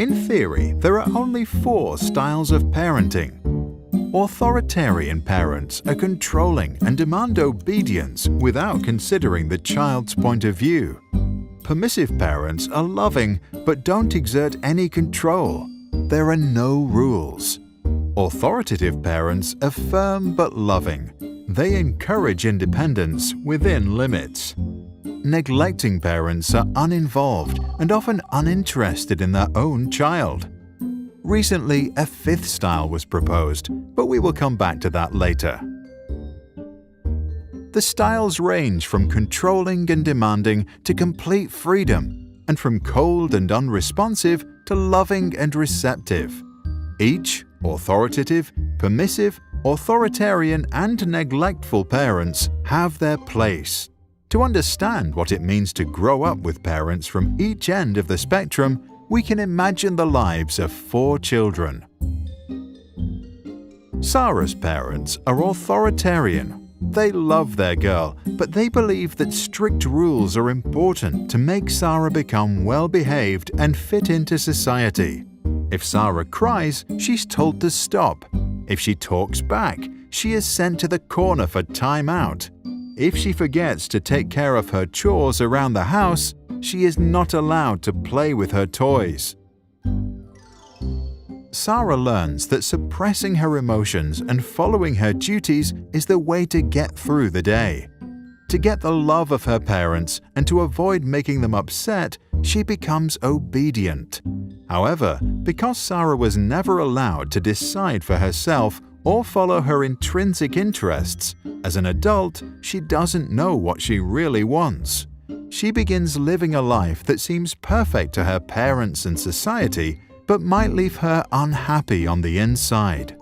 In theory, there are only 4 styles of parenting. Authoritarian parents are controlling and demand obedience without considering the child's point of view. Permissive parents are loving but don't exert any control. There are no rules. Authoritative parents are firm but loving. They encourage independence within limits. Neglecting parents are uninvolved and often uninterested in their own child. Recently, a 5th style was proposed, but we will come back to that later. The styles range from controlling and demanding to complete freedom, and from cold and unresponsive to loving and receptive. Each authoritative, permissive, authoritarian, and neglectful parents have their place. To understand what it means to grow up with parents from each end of the spectrum, we can imagine the lives of 4 children. Sarah's parents are authoritarian. They love their girl, but they believe that strict rules are important to make Sarah become well-behaved and fit into society. If Sarah cries, she's told to stop. If she talks back, she is sent to the corner for time out. If she forgets to take care of her chores around the house, she is not allowed to play with her toys. Sarah learns that suppressing her emotions and following her duties is the way to get through the day. To get the love of her parents and to avoid making them upset, she becomes obedient. However, because Sarah was never allowed to decide for herself or follow her intrinsic interests, as an adult, she doesn't know what she really wants. She begins living a life that seems perfect to her parents and society, but might leave her unhappy on the inside.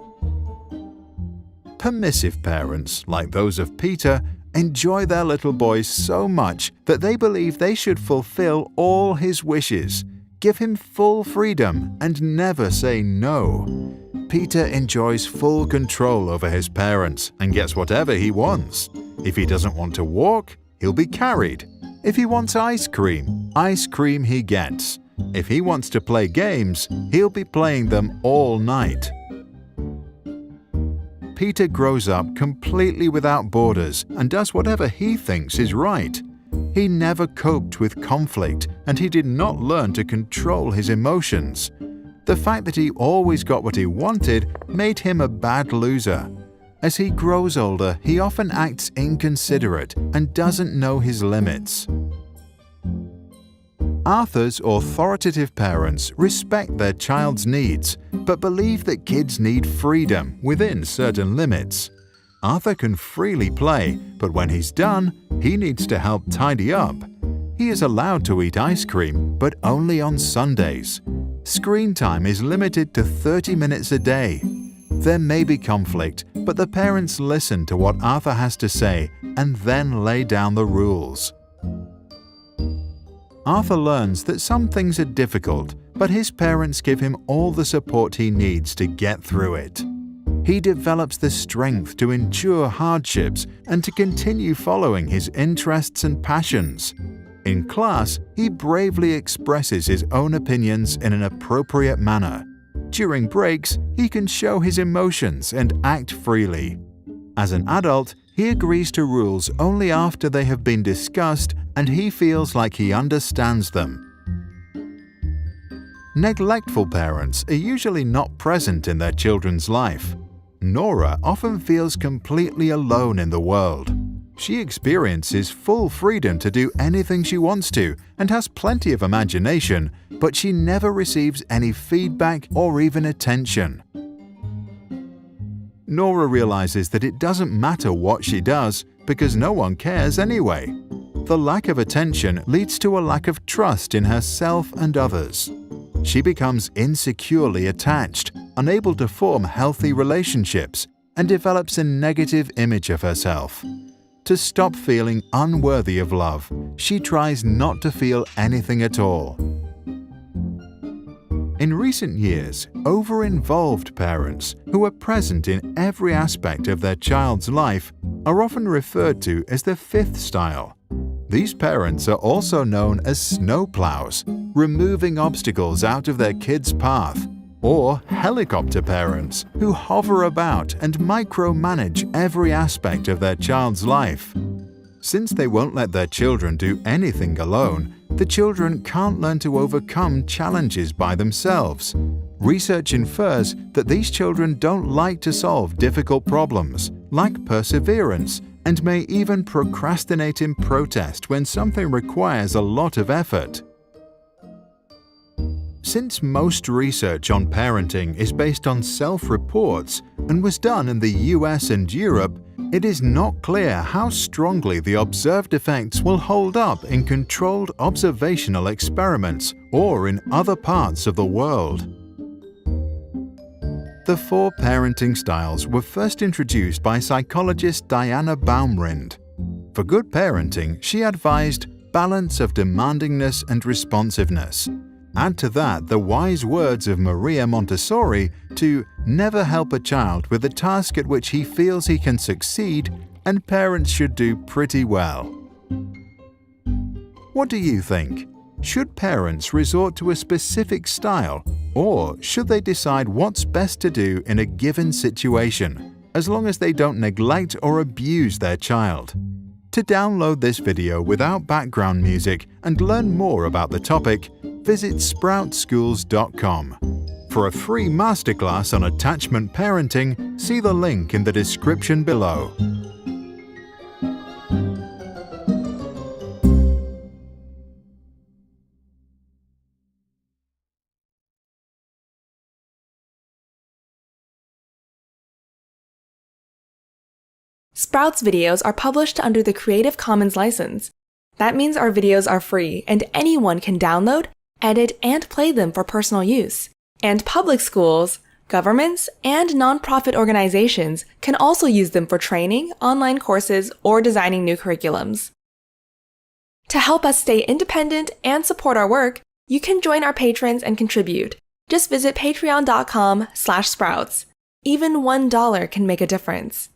Permissive parents, like those of Peter, enjoy their little boy so much that they believe they should fulfill all his wishes, give him full freedom, and never say no. Peter enjoys full control over his parents and gets whatever he wants. If he doesn't want to walk, he'll be carried. If he wants ice cream he gets. If he wants to play games, he'll be playing them all night. Peter grows up completely without borders and does whatever he thinks is right. He never coped with conflict, and he did not learn to control his emotions. The fact that he always got what he wanted made him a bad loser. As he grows older, he often acts inconsiderate and doesn't know his limits. Arthur's authoritative parents respect their child's needs, but believe that kids need freedom within certain limits. Arthur can freely play, but when he's done, he needs to help tidy up. He is allowed to eat ice cream, but only on Sundays. Screen time is limited to 30 minutes a day. There may be conflict, but the parents listen to what Arthur has to say and then lay down the rules. Arthur learns that some things are difficult, but his parents give him all the support he needs to get through it. He develops the strength to endure hardships and to continue following his interests and passions. In class, he bravely expresses his own opinions in an appropriate manner. During breaks, he can show his emotions and act freely. As an adult, he agrees to rules only after they have been discussed and he feels like he understands them. Neglectful parents are usually not present in their children's life. Nora often feels completely alone in the world. She experiences full freedom to do anything she wants to and has plenty of imagination, but she never receives any feedback or even attention. Nora realizes that it doesn't matter what she does because no one cares anyway. The lack of attention leads to a lack of trust in herself and others. She becomes insecurely attached, unable to form healthy relationships, and develops a negative image of herself. To stop feeling unworthy of love, she tries not to feel anything at all. In recent years, over-involved parents who are present in every aspect of their child's life are often referred to as the 5th style. These parents are also known as snowplows, removing obstacles out of their kids' path, or helicopter parents who hover about and micromanage every aspect of their child's life. Since they won't let their children do anything alone, the children can't learn to overcome challenges by themselves. Research infers that these children don't like to solve difficult problems, lack perseverance, and may even procrastinate in protest when something requires a lot of effort. Since most research on parenting is based on self-reports and was done in the US and Europe, it is not clear how strongly the observed effects will hold up in controlled observational experiments or in other parts of the world. The 4 parenting styles were first introduced by psychologist Diana Baumrind. For good parenting, she advised balance of demandingness and responsiveness. Add to that the wise words of Maria Montessori to never help a child with a task at which he feels he can succeed, and parents should do pretty well. What do you think? Should parents resort to a specific style, or should they decide what's best to do in a given situation, as long as they don't neglect or abuse their child? To download this video without background music and learn more about the topic, visit SproutSchools.com. For a free masterclass on attachment parenting, see the link in the description below. Sprouts videos are published under the Creative Commons license. That means our videos are free and anyone can download, edit, and play them for personal use. And public schools, governments, and nonprofit organizations can also use them for training, online courses, or designing new curriculums. To help us stay independent and support our work, you can join our patrons and contribute. Just visit patreon.com/sprouts. Even $1 can make a difference.